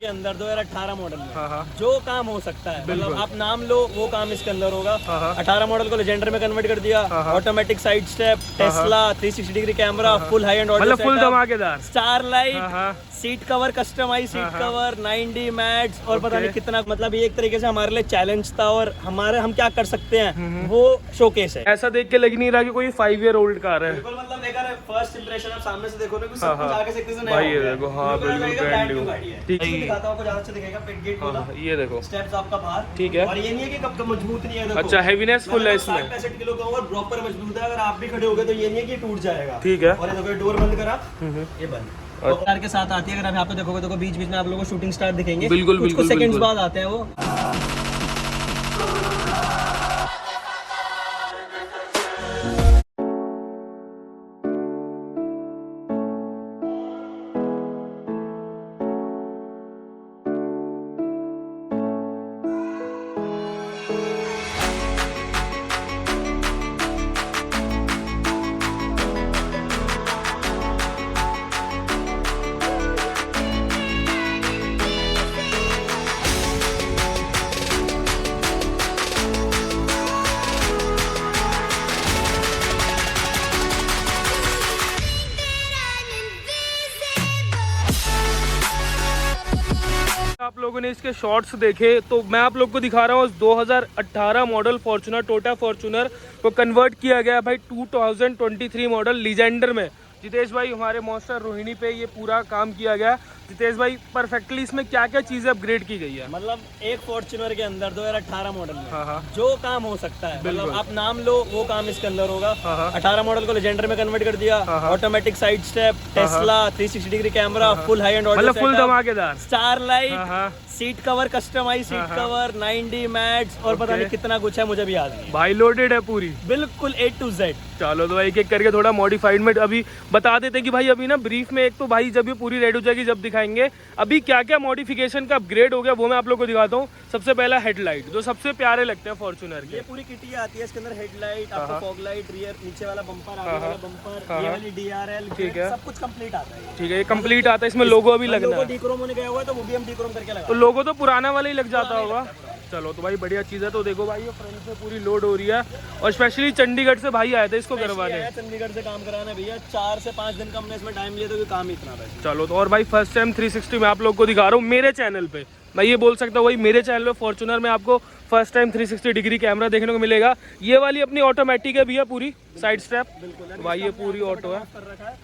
के अंदर 2018 मॉडल में हाँ। जो काम हो सकता है, मतलब आप नाम लो वो काम इसके अंदर होगा। 18 मॉडल को लेजेंडर में कन्वर्ट कर दिया, automatic side step, Tesla 360 degree camera, full high end audio, मतलब फुल धमाकेदार, star light, seat cover customise seat cover, 9D mats और पता नहीं कितना, मतलब ये एक तरीके से हमारे लिए चैलेंज था और हमारे हम क्या कर सकते हैं वो शोकेस है। ऐसा देख के लग नहीं रहा कि कोई 5 ईयर ओल्ड कार है। बिल्कुल, मतलब अगर फर्स्ट इंप्रेशन आप सामने से देखो ना, सब कुछ आगे से किसी ने भाई ये देखो, हाँ बिल्कुल ब्रांड न्यू। ठीक है, दिखाता हूं आपको, जहां से दिखेगा पेट गेट खोला, ये देखो स्टेप्स आपका बाहर, ठीक है। और ये नहीं है कि कब मजबूत नहीं है, देखो अच्छा, हेवीनेस फुल है इसमें, 65 किलो का और प्रॉपर मजबूत है। अगर आप भी खड़े हो गए तो ये नहीं है कि टूट जाएगा, ठीक है। और ये देखो डोर बंद करा, ये बंद कार के साथ आती है। अगर आप यहाँ पे देखोगे तो बीच बीच में आप लोगों को शूटिंग स्टार दिखेंगे, बिल्कुल कुछ सेकंड्स बाद आते हैं वो। आप लोगों ने इसके शॉर्ट्स देखे तो मैं आप लोग को दिखा रहा हूँ 2018 मॉडल फॉर्च्यूनर, टोयोटा फॉर्च्यूनर को कन्वर्ट किया गया भाई 2023 मॉडल लीजेंडर में। जितेश भाई हमारे मॉन्स्टर रोहिणी पे ये पूरा काम किया गया। जितेश भाई परफेक्टली इसमें क्या क्या चीजें अपग्रेड की गई है? मतलब एक फॉर्च्यूनर के अंदर 2018 मॉडल में हाँ। जो काम हो सकता है, मतलब आप नाम लो वो काम इसके अंदर होगा। 18 मॉडल को लेजेंडर में कन्वर्ट कर दिया, automatic side step, Tesla 360 degree camera, full high end audio, मतलब फुल धमाकेदार, star light, seat cover customise seat cover, 9D mats और पता नहीं कितना कुछ है, मुझे भी याद नहीं भाई लोडेड है पूरी, बिल्कुल A to Z। चलो तो भाई एक एक करके थोड़ा मॉडिफाइड में अभी बता देते हैं कि भाई अभी ना ब्रीफ में एक तो भाई जब ये पूरी रेडी हो जाएगी जब दिखाएंगे अभी क्या क्या मॉडिफिकेशन का अपग्रेड हो गया वो मैं आप लोग को दिखाता हूँ। सबसे पहला हेडलाइट जो सबसे प्यारे लगते हैं फॉर्च्यूनर के, ये पूरी किटी आती है, इसके अंदर हेडलाइट, आपका फॉग लाइट, रियर नीचे वाला बम्पर, आगे वाला बम्पर, ये वाली DRL, ठीक है, सब कुछ कंप्लीट आता है। ठीक है, ये कंप्लीट आता है, इसमें लोगो भी लगना है। डीक्रोम होने गया हुआ है तो वो भी हम डीक्रोम करके लगा, तो लोगो तो पुराना वाला ही लग जाता होगा। चलो तो भाई बढ़िया चीज़ है। तो देखो भाई ये फ्रंट से पूरी लोड हो रही है और स्पेशली चंडीगढ़ से भाई आए थे इसको करवाने, चंडीगढ़ से काम कराना भैया। 4 से 5 दिन का हमने इसमें टाइम लिया तो काम ही इतना है। चलो तो और भाई फर्स्ट टाइम 360 में आप लोग को दिखा रहा हूँ मेरे चैनल पे, मैं ये बोल सकता हूँ भाई मेरे चैनल पे फॉर्च्यूनर में आपको फर्स्ट टाइम 360 डिग्री कैमरा देखने को मिलेगा। ये वाली अपनी ऑटोमेटिक है भैया, पूरी साइड स्टेप, तो भाई ये पूरी ऑटो है।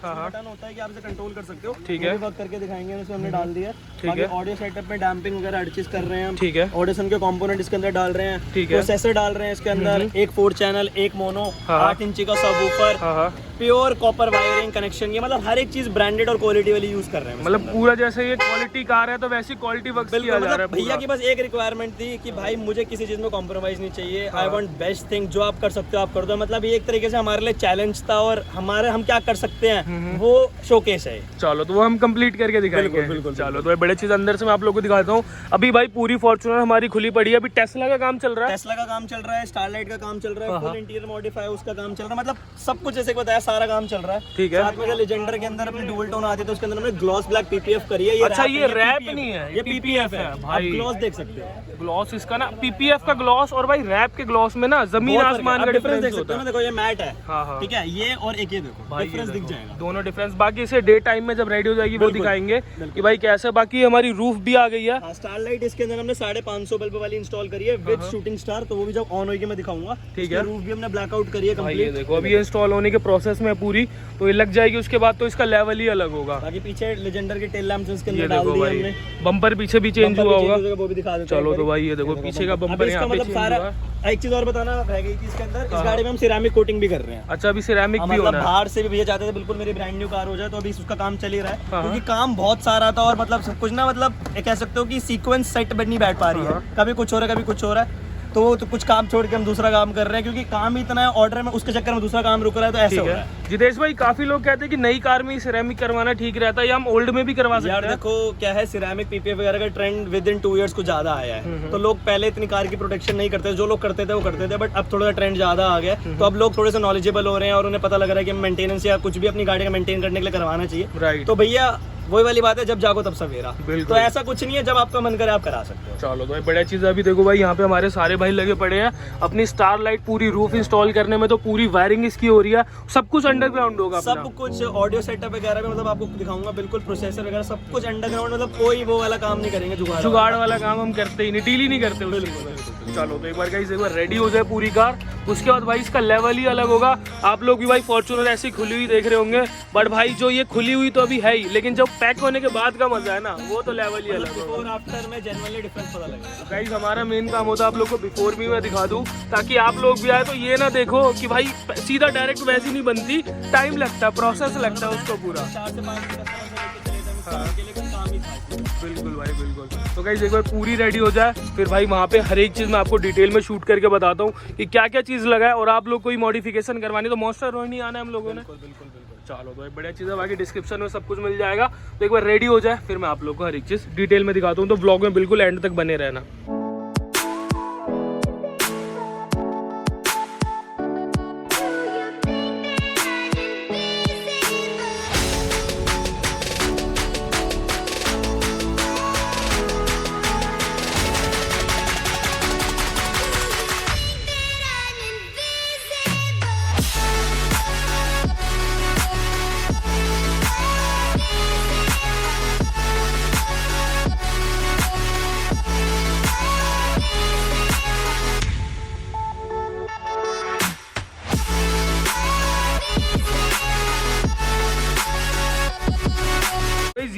हाँ बटन होता है कि आप इसे कंट्रोल कर सकते हो, ठीक है, वर्क करके दिखाएंगे, इसमें हमने डाल दिया। ठीक है, ऑडियो सेटअप में डैम्पिंग वगैरह हर चीज कर रहे हैं हम, ठीक है, ऑडिशन के कंपोनेंट इसके अंदर डाल रहे हैं, ठीक है, प्रोसेसर डाल रहे हैं इसके अंदर, एक 4 चैनल, एक मोनो, 8 इंची का subwoofer, pure copper wiring connection, ये मतलब हर एक चीज ब्रांडेड और क्वालिटी वाली यूज कर रहे हैं। मतलब पूरा जैसे ये क्वालिटी कार है तो वैसी क्वालिटी वर्क किया जा रहा है। भैया की बस एक रिक्वायरमेंट थी कि भाई मुझे किसी चीज में कॉम्प्रोमाइज नहीं चाहिए, आई वांट बेस्ट थिंग, जो आप कर सकते हो आप कर दो। मतलब ये एक तरीके से हमारे लिए चैलेंज था और हम क्या कर सकते हैं वो शोकेस है। चलो तो वो हम कंप्लीट करके दिखाएंगे। बिल्कुल। चलो तो बड़े चीज अंदर से मैं आप लोगों को दिखाता हूँ। अभी भाई पूरी फॉर्च्यूनर हमारी खुली पड़ी है, अभी टेस्ला का काम चल रहा है, टेस्ला का काम चल रहा है, स्टारलाइट का काम चल रहा है, फुल इंटीरियर मॉडिफाई उसका काम चल रहा है, मतलब सब कुछ जैसे बताया सारा काम चल रहा है। ठीक है, साथ में लेजेंडर के अंदर अपनी डुअल टोन आती है तो उसके अंदर हमने ग्लॉस ब्लैक PPF करी है। अच्छा ये रैप नहीं है, ये PPF है भाई, ग्लॉस देख सकते हो। ग्लॉस इसका ना PPF का ग्लॉस और भाई रैप के ग्लॉस में ना जमीन आसमान का डिफरेंस देख सकते हो ना। देखो ये मैट है, हाँ, ठीक है, ये और एक ये देखो डिफरेंस दिख जाएगा, दोनों डिफरेंस। बाकी इसे डे टाइम में जब रेडी हो जाएगी वो दिखाएंगे कि भाई कैसे। बाकी हमारी रूफ भी आ गई है, स्टारलाइट इसके अंदर हमने 550 बल्ब वाली इंस्टॉल करी है विद शूटिंग स्टार, तो वो भी जब ऑन होगी मैं दिखाऊंगा। ठीक है, रूफ भी हमने ब्लैकआउट करी है कंप्लीट। देखो अभी ये इंस्टॉल होने के प्रोसेस में पूरी, तो ये लग जाएगी, उसके बाद तो इसका लेवल ही अलग होगा। बाकी पीछे लेजेंडर के टेल लैंप्स इसके अंदर डाल दिए हमने, बम्पर पीछे भी चेंज हुआ होगा, वो भी दिखा देते हैं। चलो तो भाई ये देखो पीछे का बम्पर यहाँ पे चेंज हुआ। एक चीज और बताना रह गई थी इसके अंदर, इस गाड़ी में हम सिरेमिक कोटिंग भी कर रहे हैं। अच्छा अभी सिरेमिक भी होना है, बाहर से भी भैया चाहते थे बिल्कुल मेरी ब्रांड न्यू कार हो जाए, तो अभी उसका काम चल ही रहा है क्योंकि काम बहुत सारा था और मतलब सब कुछ ना, मतलब ये कह सकते हो कि सीक्वेंस सेट नहीं बैठ पा रही है, कभी कुछ हो रहा है कभी कुछ हो रहा है, तो कुछ काम छोड़ के हम दूसरा काम कर रहे हैं क्योंकि काम ही इतना है ऑर्डर में, उसके चक्कर में दूसरा काम रुक रहा है, तो ऐसे हो रहा है। जितेश भाई काफी लोग कहते हैं कि नई कार में सिरेमिक करवाना ठीक रहता है या हम ओल्ड में भी करवा सकते हैं? यार देखो क्या है, सिरेमिक PPF वगैरह का ट्रेंड विद इन 2 इयर्स कुछ ज्यादा आया है, तो लोग पहले इतनी कार की प्रोटेक्शन नहीं करते, जो लोग करते थे वो करते थे, बट अब थोड़ा ट्रेंड ज्यादा आ गया, तो अब लोग थोड़े से नॉलेजेबल हो रहे हैं और उन्हें पता लग रहा है कि मेंटेनेंस या कुछ भी अपनी गाड़ी का मेंटेन करने के लिए करवाना चाहिए। राइट, तो भैया वही वाली बात है, जब जागो तब सवेरा। बिल्कुल। तो ऐसा कुछ नहीं है, जब आपका मन करे आप करा सकते हो। चलो तो भाई बढ़िया चीज़ है। अभी देखो भाई यहाँ पे हमारे सारे भाई लगे पड़े हैं अपनी स्टार लाइट पूरी रूफ इंस्टॉल करने में, तो पूरी वायरिंग इसकी हो रही है, सब कुछ अंडरग्राउंड होगा अपना। सब कुछ ऑडियो सेटअप वगैरह में मतलब आपको दिखाऊंगा, बिल्कुल प्रोसेसर वगैरह सब कुछ अंडरग्राउंड, मतलब कोई वो वाला काम नहीं करेंगे, जुगाड़ वाला काम हम करते ही नहीं, डील ही नहीं करते उससे। चलो तो एक बार गाइस एक बार रेडी हो जाए पूरी कार, उसके बाद भाई इसका लेवल ही अलग होगा। आप लोग भी भाई फॉर्च्यूनर ऐसी खुली हुई देख रहे होंगे, बट भाई जो ये खुली हुई तो अभी है ही, लेकिन जब पैक होने के बाद का मजा है ना, वो तो लेवल ही अलग होगा। बिफोर आफ्टर में जनरली डिफरेंस पता लगेगा। गाइस हमारा मेन काम होता है आप लोग को बिफोर भी मैं दिखा दूं, ताकि आप लोग भी आए तो ये ना देखो कि भाई सीधा डायरेक्ट वैसी नहीं बनती, टाइम लगता है, प्रोसेस लगता है उसको पूरा। 4 से 5 के लिए काम ही था। बिल्कुल भाई बिल्कुल। तो गाइस एक बार पूरी रेडी हो जाए, फिर भाई वहाँ पे हर एक चीज़ मैं आपको डिटेल में शूट करके बताता हूँ कि क्या क्या चीज़ लगा है, और आप लोग कोई मॉडिफिकेशन करवानी तो मॉन्स्टर रोहिणी आना है हम लोगों ने। बिल्कुल। चलो तो भाई बढ़िया चीज़ है, बाकी डिस्क्रिप्शन में सब कुछ मिल जाएगा। तो एक बार रेडी हो जाए, फिर मैं आप लोग को हर एक चीज़ डिटेल में दिखाता हूँ, तो व्लॉग में बिल्कुल एंड तक बने रहना।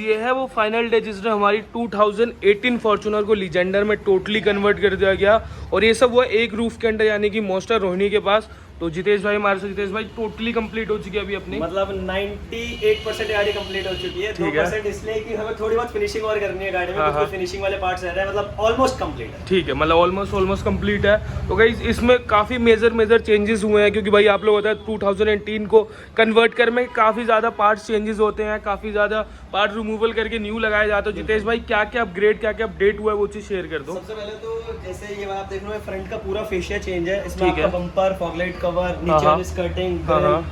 ये है वो फाइनल डे जिसने हमारी 2018 फॉर्च्यूनर को लीजेंडर में टोटली कन्वर्ट कर दिया गया, और ये सब वो एक रूफ के अंडर यानी कि मॉन्स्टर रोहिणी के पास। तो जितेश भाई हमारे से, जितेश भाई टोटली कंप्लीट हो चुकी है अभी अपनी, मतलब 98% गाड़ी कंप्लीट हो चुकी है। 2% इसलिए कि हमें थोड़ी बहुत फिनिशिंग और करनी है गाड़ी में, कुछ फिनिशिंग वाले पार्ट्स रह रहे हैं, मतलब ऑलमोस्ट कंप्लीट है। ठीक है, मतलब ऑलमोस्ट कंप्लीट है। तो गाइस इसमें काफ़ी मेजर चेंजेस हुए हैं, क्योंकि भाई आप लोग होता है 2018 को कन्वर्ट कर में काफ़ी ज़्यादा पार्ट्स चेंजेस होते हैं, काफ़ी ज़्यादा पार्ट रिमूवल करके न्यू लगाया जाता है। जितेश भाई क्या क्या अपग्रेड, क्या क्या अपडेट हुआ है वो चीज़ शेयर कर दो। सबसे पहले तो जैसे ये आप देख रहे हो, फ्रंट का पूरा फेशिया चेंज है। इसमें आपका बम्पर, फॉगलाइट कवर, नीचे वाली स्कर्टिंग,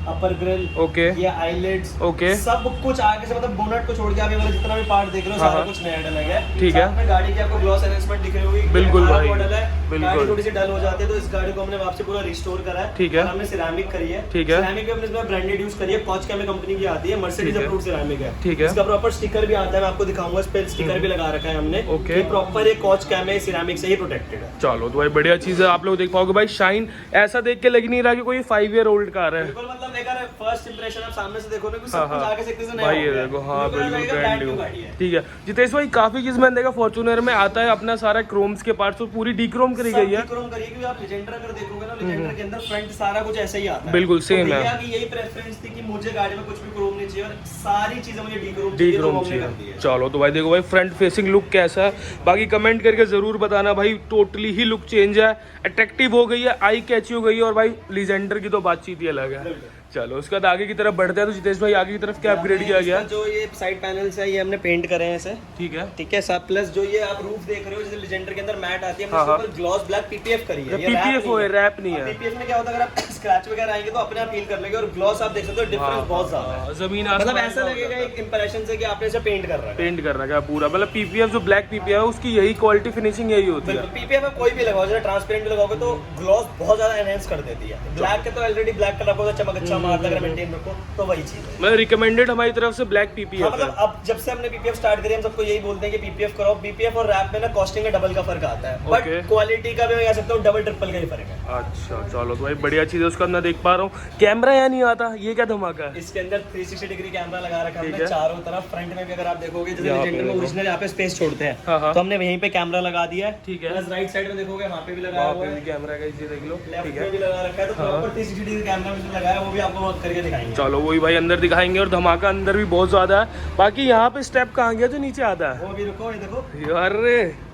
अपर ग्रिल, ओके, ये आईलेट्स, ओके, सब कुछ आगे से मतलब बोनट को छोड़ के आप ये वाला जितना भी पार्ट देख रहे हो सारा कुछ नया डला है। ठीक है, साथ में गाड़ी की आपको ग्लॉस एनहांसमेंट दिख रही होगी, बिल्कुल भाई, मॉडल है, बिल्कुल थोड़ी सी डल हो जाती है, तो इस गाड़ी को हमने वापस पूरा रिस्टोर करा है। ठीक है, हमने सिरेमिक करी है। ठीक है, सिरेमिक भी हमने इसमें ब्रांडेड यूज करी है, कॉच कैमे कंपनी की आती है, मर्सिडीज अप्रूव्ड सिरेमिक है। ठीक है, इसका प्रॉपर स्टिकर भी आता है, मैं आपको दिखाऊंगा, इस पे स्टिकर भी लगा रखा है हमने। ओके, ये प्रॉपर एक कॉच कैमे सिरेमिक से ही प्रोटेक्टेड है। चलो तो भाई बढ़िया चीज़ है। आप लोग देख पाओगे भाई शाइन ऐसा देख के लग नहीं रहा कि कोई 5 ईयर ओल्ड कार है। बिल्कुल, मतलब अगर फर्स्ट इंप्रेशन आप सामने से देखो ना कि सब कुछ आगे से किसी ने भाई ये देखो, हाँ बिल्कुल ब्रांड न्यू। ठीक है जितेश भाई, काफी चीज मैंने देखा फॉर्च्यूनर में आता है अपना सारा क्रोम्स के पार्ट्स, तो पूरी डीक्रोम करी गई है। डीक्रोम करी, क्योंकि आप लेजेंडर अगर देखोगे ना, लेजेंडर के अंदर फ्रंट सारा कुछ ऐसे ही आता है, बिल्कुल सेम है। कि यही प्रेफरेंस थी कि मुझे गाड़ी में कुछ भी क्रोम नहीं चाहिए और सारी चीजें मुझे डीक्रोम चाहिए। चलो तो भाई देखो भाई फ्रंट फेसिंग लुक कैसा है, बाकी कमेंट करके जरूर बताना भाई। टोटली ही लुक चेंज है, अट्रैक्टिव हो गई है, आई कैची हो गई है, और भाई लीजेंडर की तो बातचीत ही अलग है। चलो उसके बाद आगे की तरफ बढ़ते हैं। तो जितेश भाई आगे की तरफ क्या अपग्रेड किया गया? जो ये साइड पैनल्स है ये हमने पेंट करे हैं इसे। ठीक है, ठीक है। सब प्लस जो ये आप रूफ देख रहे हो, जैसे लेजेंडर के अंदर मैट आती है, हमने ऊपर ग्लॉस ब्लैक पीपीएफ करी है। ये पीपीएफ हो है, रैप नहीं है। पीपीएफ में क्या होता है, अगर आप स्क्रैच वगैरह आएंगे तो अपने आप फील कर लेंगे, और ग्लॉस आप देख सकते हो डिफरेंस बहुत ज्यादा है, जमीन मतलब ऐसा लगेगा एक इंप्रेशन से कि आपने इसे पेंट कर रखा है। पेंट कर रखा है पूरा, मतलब पीपीएफ जो ब्लैक पीपीएफ है उसकी यही क्वालिटी फिनिशिंग यही होती है। पीपीएफ में कोई भी लगाओ, जैसे ट्रांसपेरेंट भी लगाओगे तो ग्लॉस बहुत ज्यादा एनहांस कर देती है। ब्लैक के तो ऑलरेडी ब्लैक कलर को चमक अच्छा मारता है, मेंटेन रखो तो वही चीज है। मतलब रिकमेंडेड हमारी तरफ से ब्लैक पीपीएफ है। मतलब अब जब से हमने पीपीएफ स्टार्ट करी हम सबको यही बोलते हैं कि पीपीएफ कराओ। पीपीएफ और रैप में ना कॉस्टिंग का डबल का फर्क आता है, बट क्वालिटी का भी मैं कह सकता हूँ डबल ट्रिपल का ही फर्क है। अच्छा चलो तो भाई बढ़िया चीज है। उसका मैं देख पा रहा हूँ कैमरा यहाँ नहीं आता, ये क्या धमाका है? इसके अंदर 360 डिग्री कैमरा लगा रखा है हमने चारों तरफ। फ्रंट में भी अगर आप देखोगे, जैसे लेजेंडर में ओरिजिनल यहाँ पे स्पेस छोड़ते हैं, तो हमने वहीं पे कैमरा लगा दिया है। ठीक है। प्लस राइट साइड में देखोगे वहाँ पे भी लगाया हुआ है कैमरा का, इसे देख लो। लेफ्ट में भी लगा रखा है, तो प्रॉपर 360 डिग्री कैमरा में लगाया है, वो भी आपको करके दिखाएंगे। चलो वही भाई अंदर दिखाएंगे, और धमाका अंदर भी बहुत ज्यादा है। बाकी यहाँ पे स्टेप कहाँ गया जो नीचे आता है? वो भी रुको, ये देखो।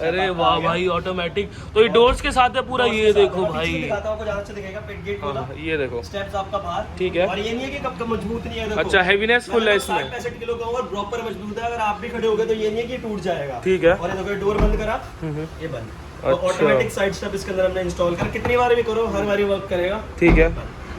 अरे वाह भाई ऑटोमेटिक, तो ये डोर्स के साथ है पूरा। ये देखो भाई, दिखाता हूं आपको, जहां से दिखेगा पिट गेट खोला, ये देखो स्टेप्स आपका बाहर। ठीक है। और ये नहीं है कि कब मजबूत नहीं है, देखो। अच्छा हैवीनेस फुल है इसमें, 65 किलो का और प्रॉपर मजबूत है। अगर आप भी खड़े हो गए तो ये नहीं है कि टूट जाएगा। ठीक है। और ये देखो डोर बंद करा, ये बंद। ऑटोमेटिक साइड स्टेप इसके अंदर हमने इंस्टॉल कर, कितनी बार भी करो हर बार वर्क करेगा। ठीक है।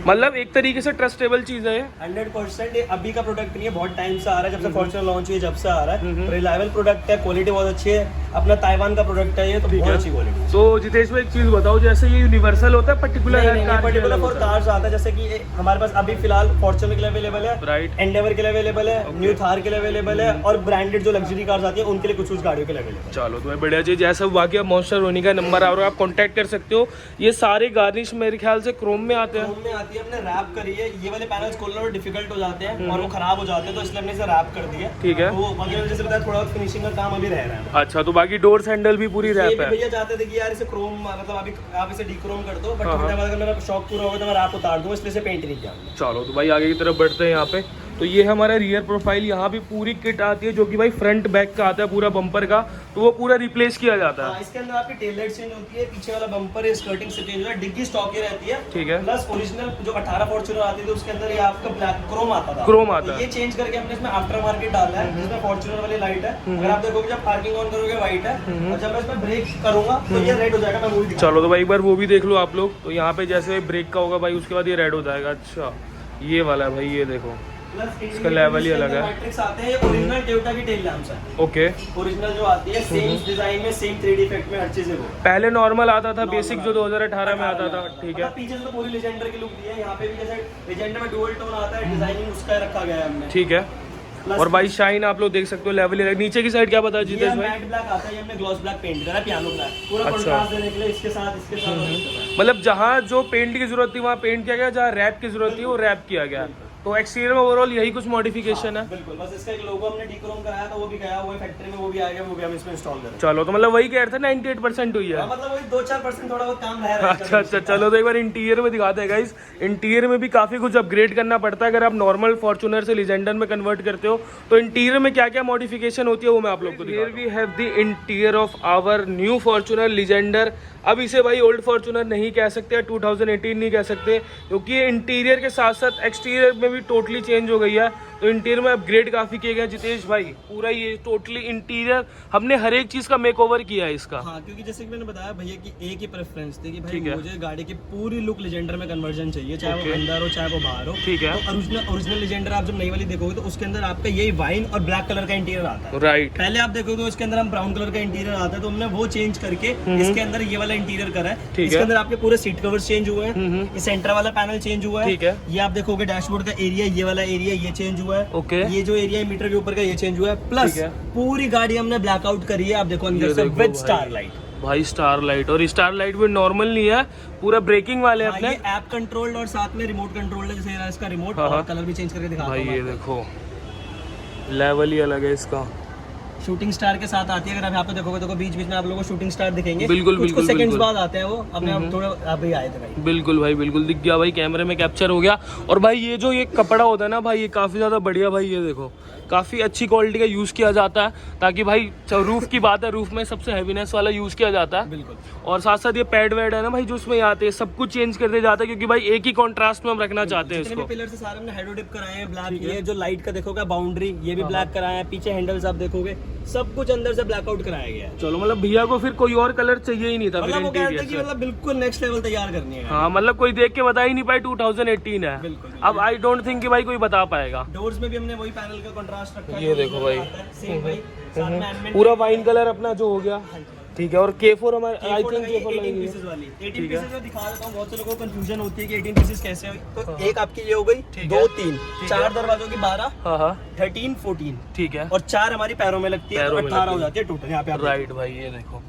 मतलब एक तरीके से ट्रस्टेबल चीज है। 100% ये अभी का प्रोडक्ट नहीं है, बहुत टाइम से आ रहा है, जब से फॉर्च्यूनर लॉन्च हुई है जब से आ रहा है। रिलायबल प्रोडक्ट है, क्वालिटी बहुत अच्छी है, अपना ताइवान का प्रोडक्ट है ये, तो बहुत अच्छी क्वालिटी। तो जितेश भाई एक चीज बताओ, जैसे ये यूनिवर्सल होता है पर्टिकुलर पर्टिकुलर फॉर कार्स आता है, जैसे कि हमारे पास अभी फिलहाल फॉर्च्यूनर के लिए अवेलेबल है, राइट, एंडेवर के लिए अवेलेबल है, न्यू थार के लिए अवेलेबल है, और ब्रांडेड जो लग्जरी कार्स आती है उनके लिए कुछ गाड़ियों के लिए अवेलेबल है। चलो तो बढ़िया चीज। जैसा बाकी आप मॉन्स्टर रोनी का नंबर और आप कांटेक्ट कर सकते हो। ये सारे गार्निश मेरे ख्याल से क्रोम में आते हैं। क्रोम में आती है, अपने रैप करी है, ये वाले पैनल्स खोलना और डिफिकल्ट हो जाते हैं और वो खराब हो जाते हैं, तो इसलिए हमने इसे रैप कर दिया। ठीक है, तो बाकी मैंने जैसे बताया थोड़ा बहुत फिनिशिंग का काम अभी रह रहा है। अच्छा, तो बाकी डोर हैंडल भी पूरी रैप है। भैया चाहते थे कि यार इसे क्रोम, मतलब अभी आप इसे डीक्रोम कर दो, बट थोड़ा बाद अगर मेरा शौक पूरा होगा तो मैं रैप उतार दूंगा, इसलिए इसे पेंट नहीं किया। चलो तो भाई आगे की तरफ बढ़ते हैं। यहाँ पे तो ये हमारा रियर प्रोफाइल, यहाँ भी पूरी किट आती है जो कि भाई फ्रंट बैक का आता है पूरा बम्पर का, तो वो पूरा रिप्लेस किया जाता है। इसके अंदर आपकी टेल लाइट चेंज होती है, पीछे वाला बम्पर है स्कर्टिंग से चेंज होता है, डिग्गी स्टॉक ही रहती है। ठीक है, प्लस ओरिजिनल जो 18 फॉर्च्यूनर आती थी उसके अंदर ये आपका ब्लैक क्रोम आता था, क्रोम आता है। ये चेंज करके हमने इसमें आफ्टर मार्केट डाला है, जिसमें फॉर्च्यूनर वाली लाइट है। अगर आप देखोगे जब पार्किंग ऑन करोगे व्हाइट है, और जब मैं इसमें ब्रेक करूंगा तो ये रेड हो जाएगा। मैं वो भी चलो तो भाई एक बार वो भी देख लो आप लोग। तो यहाँ पे जैसे ब्रेक का होगा भाई, उसके बाद ये रेड हो जाएगा। अच्छा, ये वाला है भाई, ये देखो इसका लेवल ही अलग है। मैट्रिक्स आते हैं, ये ओरिजिनल टोयोटा की टेल लैंप्स है। ओके, ओरिजिनल जो आती है सेम डिजाइन में, सेम 3D इफेक्ट में, हर चीज है वो। पहले नॉर्मल आता था, बेसिक जो 2018 में आता था। ठीक है, पीछे से तो पूरी लेजेंडर की लुक दी है, यहाँ पे भी जैसे लेजेंडर में डुअल टोन आता है, डिजाइनिंग उसका रखा गया है हमने। ठीक है, और भाई शाइन आप लोग देख सकते हो, लेवल ही। नीचे की साइड क्या बता जीतेश भाई? मैट ब्लैक आता है, ये हमने ग्लॉस ब्लैक पेंट करा है, पियानो ब्लैक, पूरा कंट्रास्ट देने के लिए इसके साथ मतलब जहाँ जो पेंट की जरूरत थी वहाँ पेंट किया गया, जहाँ रैप की जरूरत थी वो रैप किया गया। तो एक्सटीरियर में ओवरऑल यही कुछ मॉडिफिकेशन है। बिल्कुल, बस इसका एक लोगो हमने डीक्रोम कराया था, वो भी गया हुआ है फैक्ट्री में, वो भी आएगा, वो भी हम इसमें इंस्टॉल करेंगे। चलो तो मतलब वही कह रहे थे 98% हुई है, मतलब वही 2-4% थोड़ा बहुत काम रह रहा है। अच्छा, चलो तो एक बार इंटीरियर में दिखाते हैं गाइस। इंटीरियर में भी काफी कुछ अपग्रेड करना पड़ता है। अगर आप नॉर्मल फॉर्च्यूनर से लीजेंडर में कन्वर्ट करते हो तो इंटीरियर में क्या क्या मॉडिफिकेशन होती है वो मैं आप लोग को दिखाता हूं। Here we have the interior of our new Fortuner Legender. अब इसे भाई ओल्ड फॉर्च्यूनर नहीं कह सकते, 2018 नहीं कह सकते, क्योंकि ये इंटीरियर के साथ साथ एक्सटीरियर में भी टोटली चेंज हो गई है। तो इंटीरियर में अपग्रेड काफी किए गए जितेश भाई, पूरा ये टोटली इंटीरियर हमने हर एक चीज का मेकओवर किया है इसका। हाँ, क्योंकि जैसे कि मैंने बताया भैया कि एक ही प्रेफरेंस थी कि भाई मुझे गाड़ी की पूरी लुक लेजेंडर में कन्वर्जन चाहिए, चाहे वो अंदर हो चाहे वो बाहर हो। ठीक है, तो ओरिजिनल लेजेंडर आप जब नई वाली देखोगे तो उसके अंदर आपका यही वाइन और ब्लैक कलर का इंटीरियर आता है। राइट, पहले आप देखोगे तो इसके अंदर हम ब्राउन कलर का इंटीरियर आता है, तो हमने वो चेंज करके इसके अंदर ये वाला इंटीरियर करा है। इसके अंदर आपके पूरे सीट कवर्स चेंज हुए हैं, ये सेंटर वाला पैनल चेंज हुआ है। ठीक है, ये आप देखोगे डैशबोर्ड का एरिया, ये वाला एरिया ये चेंज हुआ है। ओके, ये जो एरिया मीटर के ऊपर का ये चेंज हुआ है। प्लस पूरी गाड़ी हमने ब्लैकआउट करी है, आप देखो अंदर से विद स्टार लाइट। भाई स्टार लाइट, और स्टार लाइट भी नॉर्मल नहीं है, पूरा ब्रेकिंग वाले अपने। ये ऐप कंट्रोल्ड और साथ में रिमोट कंट्रोल्ड है, जैसे इसका रिमोट और कलर भी चेंज करके दिखाता हूं भाई। ये देखो लेवल ही अलग है इसका। शूटिंग स्टार के साथ आती है, अगर आप यहाँ पे देखोगे तो बीच बीच में आप लोगों को शूटिंग स्टार दिखेंगे। बिल्कुल, कुछ सेकंड्स बाद आते हैं वो, अपने आप थोड़ा अभी आए थे भाई। बिल्कुल भाई, बिल्कुल दिख गया भाई, कैमरे में कैप्चर हो गया। और भाई ये जो ये कपड़ा होता है ना भाई, ये काफ़ी ज़्यादा बढ़िया भाई, ये देखो काफ़ी अच्छी क्वालिटी का यूज़ किया जाता है, ताकि भाई रूफ की बात है, रूफ में सबसे हैवीनेस वाला यूज़ किया जाता है। बिल्कुल, और साथ साथ ये पैड वैड है ना भाई जो उसमें आते हैं, सब कुछ चेंज कर दिया जाता है, क्योंकि भाई एक ही कॉन्ट्रास्ट में हम रखना चाहते हैं इसको। पिलर से सारे हमने हेडो डिप कराए हैं ब्लैक। ये जो लाइट का देखोगे बाउंड्री, ये भी ब्लैक कराया है। पीछे हैंडल्स आप देखोगे सब कुछ अंदर से ब्लैकआउट कराया गया है। चलो मतलब भैया को फिर कोई और कलर चाहिए ही नहीं था, मतलब वो कहते हैं कि मतलब बिल्कुल नेक्स्ट लेवल तैयार करनी है। हाँ, मतलब कोई देख के बता ही नहीं पाए 2018 है। बिल्कुल, अब आई डोंट थिंक कि भाई कोई बता पाएगा। डोर्स में भी हमने वही पैनल का कंट्रास्ट रखा है। ये देखो भाई, सेम भाई, साथ में एनमेंट पूरा वाइन कलर अपना जो हो गया। ठीक है, और K4 हमारे आई थिंक K4 18 पीसेस वाली। 18 पीसेस में दिखा देता हूं, बहुत से लोगों को कंफ्यूजन होती है कि 18 पीसेस कैसे हुई। तो एक आपकी ये हो गई, 2 3 4 दरवाजों की 12, हाँ 13 14, ठीक है, और 4 हमारी पैरों में लगती है, तो 18 हो जाती है टोटल यहाँ पे। राइट भाई, ये देखो।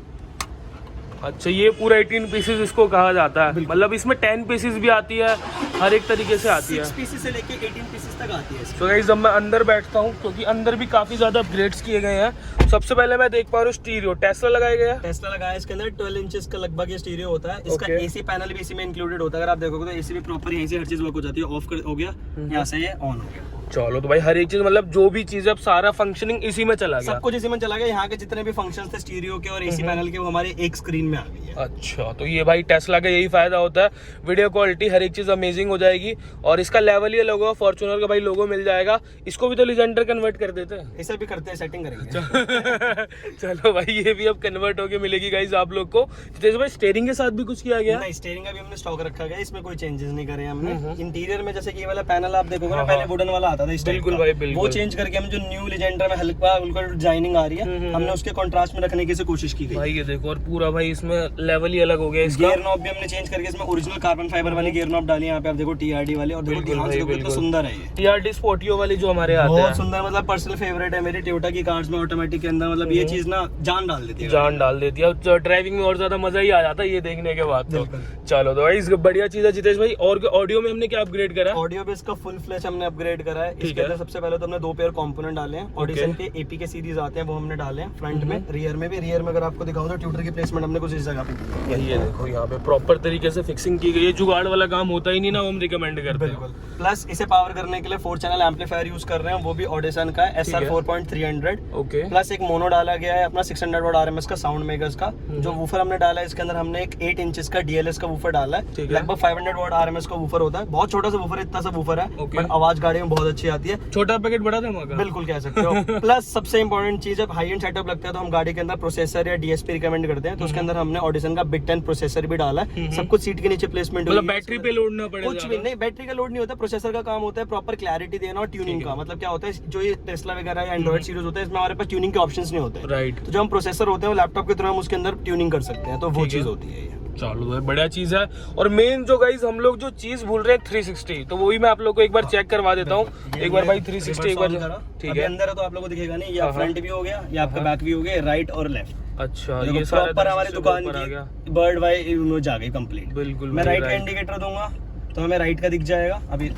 अच्छा, ये पूरा 18 पीसेस इसको कहा जाता है, मतलब इसमें 10 पीसेस भी आती है, हर एक तरीके से आती है। 6 पीसेस से लेके 18 पीसेस तक आती है। तो गाइस, जब मैं अंदर बैठता हूँ, क्योंकि अंदर भी काफी ज्यादा अपग्रेड्स किए गए हैं। सबसे पहले मैं देख पा रहा हूँ स्टीरियो टेस्ला लगाया गया है। टेस्ला लगाया इसके अंदर 12 इंचेस का लगभग ये स्टीरियो होता है। इसका एसी पैनल भी इसी में इंक्लूडेड होता है। अगर आप देखोगे तो एसी भी प्रॉपर यहीं से हर चीज वर्क हो जाती है। ऑफ हो गया, यहाँ से ये ऑन हो गया। चलो तो भाई हर एक चीज मतलब जो भी चीज अब सारा फंक्शनिंग इसी में चला गया। सब कुछ इसी में चला गया। यहाँ के जितने भी फंक्शंस थे स्टीरियो के और एसी पैनल के, वो हमारे एक स्क्रीन में आ गई है। अच्छा, तो ये भाई टेस्ला का यही फायदा होता है, वीडियो क्वालिटी हर एक चीज अमेजिंग हो जाएगी। और इसका लेवल ये लोगो, फॉर्च्यूनर का भाई लोगो मिल जाएगा। इसको भी तो लीजेंडर कन्वर्ट कर देते हैं। इसे भी करते हैं, सेटिंग करेंगे। चलो भाई ये भी अब कन्वर्ट होके मिलेगी गाइस आप लोग को। जैसे भाई स्टीयरिंग के साथ भी कुछ किया गया? नहीं, स्टीयरिंग का भी हमने स्टॉक रखा गया, इसमें कोई चेंजेस नहीं करे हमने। इंटीरियर में जैसे कि ये वाला पैनल आप देखोगे ना, पहले वुडन वाला आता था इस टाइप बिल्कुल का, भाई, बिल्कुल। वो चेंज करके हम जो न्यू लेजेंडर में हल्का उनका डिजाइनिंग आ रही है, हमने उसके कॉन्ट्रास्ट में रखने की कोशिश की गई। भाई ये देखो, और पूरा भाई इसमें लेवल ही अलग हो गया इसका। गियर नॉब भी हमने चेंज करके इसमें ओरिजिनल कार्बन फाइबर वाली गियर नॉब डाली है। यहाँ पे आप देखो टीआरडी वाली, और देखो ध्यान से देखो कितना सुंदर है ये। टीआरडी स्पोर्टियो वाली जो हमारे आते हैं, बहुत सुंदर, मतलब पर्सनल फेवरेट है मेरी टोयोटा की कार्स में ऑटोमेटिक के अंदर। मतलब ये चीज ना जान डाल देती है, जान डाल देती है। और ड्राइविंग में और ज्यादा मजा ही आ जाता है ये देखने के बाद तो। चलो तो भाई इस बढ़िया चीज है जितेश भाई। और ऑडियो में हमने क्या अपग्रेड करा? ऑडियो बेस का फुल फ्लैश हमने अपग्रेड करा है। इसके अंदर सबसे पहले तो हमने 2 पेयर कंपोनेंट डाले हैं। ऑडिशन के एपी के सीरीज आते हैं, वो हमने डाले हैं फ्रंट में, रियर में भी। रियर में अगर आपको दिखाऊं तो ट्यूटर की प्लेसमेंट हमने कुछ इस जगह पे की है। ये देखो यहाँ पे प्रॉपर तरीके से फिक्सिंग की गई है। जुगाड़ वाला काम होता ही नहीं ना, वो हम रिकमेंड करते हैं। बिल्कुल। प्लस इसे पावर करने के लिए 4 चैनल एम्पलीफायर यूज कर रहे हैं, वो भी ऑडिशन का है, SR 4300। ओके। प्लस एक मोनो डाला गया है अपना 600 वाट आरएमएस का साउंड मेकर्स का। जो वूफर हमने डाला है इसके अंदर, हमने एक 8 इंचेस का डीएलएस का वूफर डाला है। लगभग 500 वाट आरएमएस का वूफर होता है। बहुत छोटा सा वूफर है, इतना सा वूफर है, बट आवाज गाड़ी में बहुत अच्छी आती है। छोटा पैकेट बड़ा धमाका, बिल्कुल कह सकते हो। प्लस सबसे इंपॉर्टेंट चीज, जब हाई एंड सेटअप लगता है तो हम गाड़ी के अंदर प्रोसेसर या डीएसपी रिकमेंड करते हैं, तो उसके अंदर हमने ऑडिशन का बिट 10 प्रोसेसर भी डाला है। सब कुछ सीट के नीचे प्लेसमेंट, मतलब बैटरी पे लोड ना पड़े। कुछ भी नहीं, बैटरी का लोड नहीं होता। प्रोसेसर का काम होता है प्रॉपर क्लैरिटी देना और ट्यूनिंग का। मतलब क्या होता है, जो ये टेस्ला वगैरह या एंड्रॉइड सीरीज होता है, इसमें हमारे पास ट्यूनिंग के ऑप्शंस नहीं होते। राइट। तो जो हम प्रोसेसर होते हैं वो लैपटॉप के थ्रू हम उसके अंदर ट्यूनिंग कर सकते हैं, तो वो चीज होती है ये। चलो भाई बढ़िया चीज है। और मेन जो गाइस हम लोग जो चीज भूल रहे हैं 360, तो वही मैं आप लोग को एक बार चेक करवा देता हूँ। एक बार भाई 360 एक बार, ठीक है। अंदर है तो आप लोगों को दिखेगा नहीं, या फ्रंट भी हो गया या आपका बैक भी हो गया, राइट और लेफ्ट। अच्छा, ये सारा प्रॉपर हमारी दुकान की बर्ड वाई इमेज आ गई कंप्लीट। बिल्कुल। मैं राइट का इंडिकेटर दूंगा तो हमें राइट का दिख जाएगा। अभी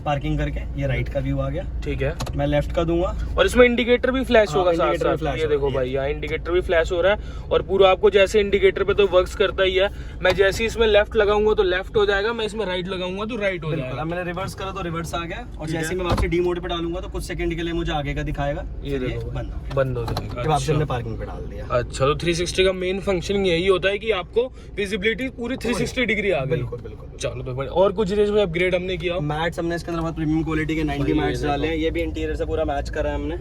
पार्किंग करके ये राइट का व्यू आ गया, ठीक है। मैं लेफ्ट का दूंगा और इसमें इंडिकेटर भी फ्लैश होगा साथ साथ। ये देखो भाई, यहाँ इंडिकेटर भी फ्लैश हो रहा है और पूरा आपको जैसे इंडिकेटर पे तो वर्क्स करता ही है। मैं जैसे ही इसमें लेफ्ट लगाऊंगा तो लेफ्ट हो जाएगा, मैं इसमें राइट लगाऊंगा तो राइट हो जाएगा। मैंने रिवर्स करा तो रिवर्स आ गया, और जैसे मैं वापस डी मोड पे डालूंगा तो कुछ सेकंड के लिए मुझे आगे का दिखाएगा। ये देखो बंद हो जाएगा, वापस हमने पार्किंग पे डाल दिया। अच्छा, तो 360 का मेन फंक्शन यही होता है कि आपको विजिबिलिटी पूरी 360 डिग्री आ गई। बिल्कुल बिल्कुल। चलो तो भाई और कुछ अपग्रेड हमने किया। मैट्स हमने इसके अंदर बहुत प्रीमियम क्वालिटी के 90 मैट्स डाले हैं। ये भी इंटीरियर से पूरा मैच करा है हमने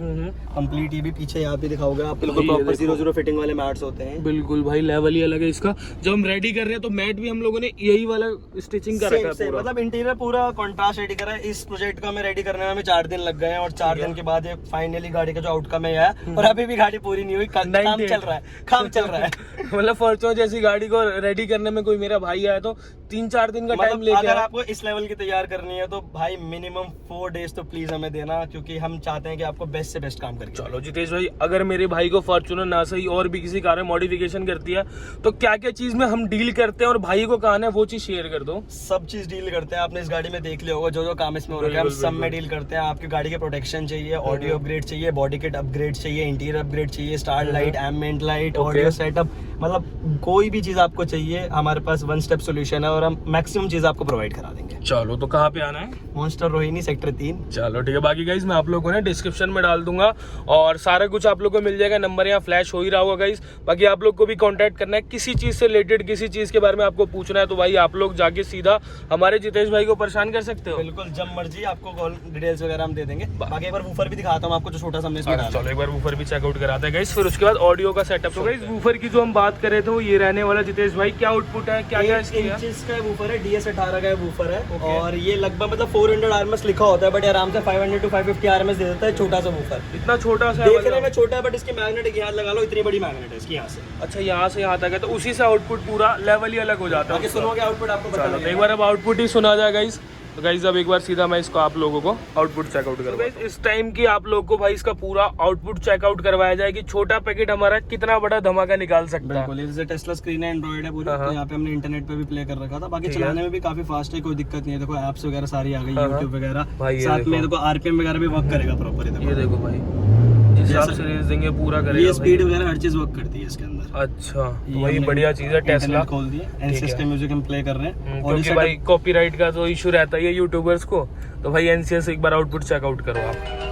कंप्लीट। ये भी पीछे यहाँ पे दिखाओगे आप, बिल्कुल प्रॉपर 0-0 फिटिंग वाले मैट्स होते हैं। बिल्कुल भाई, लेवल ही अलग है इसका। जब हम रेडी कर रहे हैं तो मैट भी हम लोगों ने यही वाला स्टिचिंग कर रखा है, मतलब इंटीरियर पूरा कॉन्ट्रास्ट रेडी करा है। इस प्रोजेक्ट को हमें रेडी करने में हमें 4 दिन लग गए हैं, और 4 दिन के बाद ये फाइनली गाड़ी का जो आउटकम है आया। और अभी भी गाड़ी पूरी नहीं हुई, काम चल रहा है। मतलब फॉर्च्यूनर जैसी गाड़ी को रेडी करने में कोई मेरा भाई आया तो 3-4 दिन का टाइम लेके। अगर आपको इस लेवल की तैयार करनी है तो भाई मिनिमम 4 डेज तो प्लीज हमें देना, क्योंकि हम चाहते हैं कि आपको बेस्ट से बेस्ट काम करके। चलो जितेश भाई, अगर मेरे भाई को फॉर्च्यूनर ना सही और भी किसी कार में मॉडिफिकेशन करती है तो क्या क्या चीज में हम डील करते हैं, और भाई को कहा है वो चीज शेयर कर दो। सब चीज डील करते हैं, आपने इस गाड़ी में देख लिया होगा जो जो काम इसमें हो रहा है, हम सब में डील करते हैं। आपकी गाड़ी के प्रोटेक्शन चाहिए, ऑडियो अपग्रेड चाहिए, बॉडी किट अपग्रेड चाहिए, इंटीरियर अपग्रेड चाहिए, star light, ambient light, audio setup, मतलब कोई भी चीज आपको चाहिए हमारे पास 1 स्टेप सोल्यूशन है, और हम मैक्सिमम चीज आपको प्रोवाइड करा देंगे। चलो तो कहाँ पे आना है? Monster Rohini sector 3। चलो ठीक है, बाकी गाइस मैं आप लोगों को ना डिस्क्रिप्शन में डाल दूंगा, और सारा कुछ आप लोगों को मिल जाएगा। नंबर यहाँ फ्लैश हो ही रहा होगा गाइस। बाकी आप लोग को भी कांटेक्ट करना है, किसी चीज से रिलेटेड किसी चीज के बारे में आपको पूछना है तो भाई आप लोग जाके सीधा हमारे जितेश भाई को परेशान कर सकते हो। बिल्कुल, जब मर्जी आपको कॉल डिटेल्स वगैरह हम दे देंगे। बाकी एक बार वूफर भी दिखाता हूँ आपको, जो छोटा सा हमने इसमें डाला। चलो एक बार वूफर भी चेकआउट कराते हैं गाइस, फिर उसके बाद ऑडियो का सेटअप। तो गाइस वूफर की जो हम बात करें तो ये रहने वाला जितेश भाई, क्या आउटपुट है, क्या क्या इंचेस का वूफर है, DS18 का वूफर है, और ये लगभग मतलब 400 RMS लिखा होता है, बट आराम से 500 to 550 RMS दे देता है। छोटा सा वूफर, इतना छोटा सा देखने में छोटा है, बट इसकी मैग्नेट यहाँ लगा लो, इतनी बड़ी मैग्नेट है इसकी यहाँ से। अच्छा, यहाँ से यहाँ तक है, तो उसी से आउटपुट पूरा लेवल ही अलग हो जाता है। सुनोगे आउटपुट आपको बता दो, एक बार अब आउटपुट ही सुना जाएगा गाइस। तो गाइस अब एक बार सीधा मैं इसको आप लोगों को आउटपुट चेकआउट करूंगा। तो इस टाइम की आप लोगों को भाई इसका पूरा आउटपुट चेकआउट करवाया जाए कि छोटा पैकेट हमारा कितना बड़ा धमाका निकाल सकता है। बिल्कुल, ये टेस्ला स्क्रीन है, एंड्रॉइड है पूरा, तो यहाँ पे हमने इंटरनेट पे भी प्ले कर रखा था। बाकी चलाने में भी काफी फास्ट है, कोई दिक्कत नहीं है। देखो एप्स वगैरह सारी आ गई, यूट्यूब वगैरह, साथ में देखो RPM वगैरह भी वर्क करेगा प्रॉपर। ये देखो भाई, हिसाब से रेस देंगे पूरा ये करेगा स्पीड वगैरह हर चीज वर्क करती है इसके अंदर। भाई। अच्छा तो ये वही हमने बढ़िया चीज़ है टेस्ला। इंटरनेट खोल दिया एंड सिस्टम म्यूजिक हम प्ले कर रहे हैं। और क्योंकि भाई कॉपीराइट का तो इशू रहता है यूट्यूबर्स को, तो भाई एनसीएस एक बार आउटपुट चेकआउट करो आप।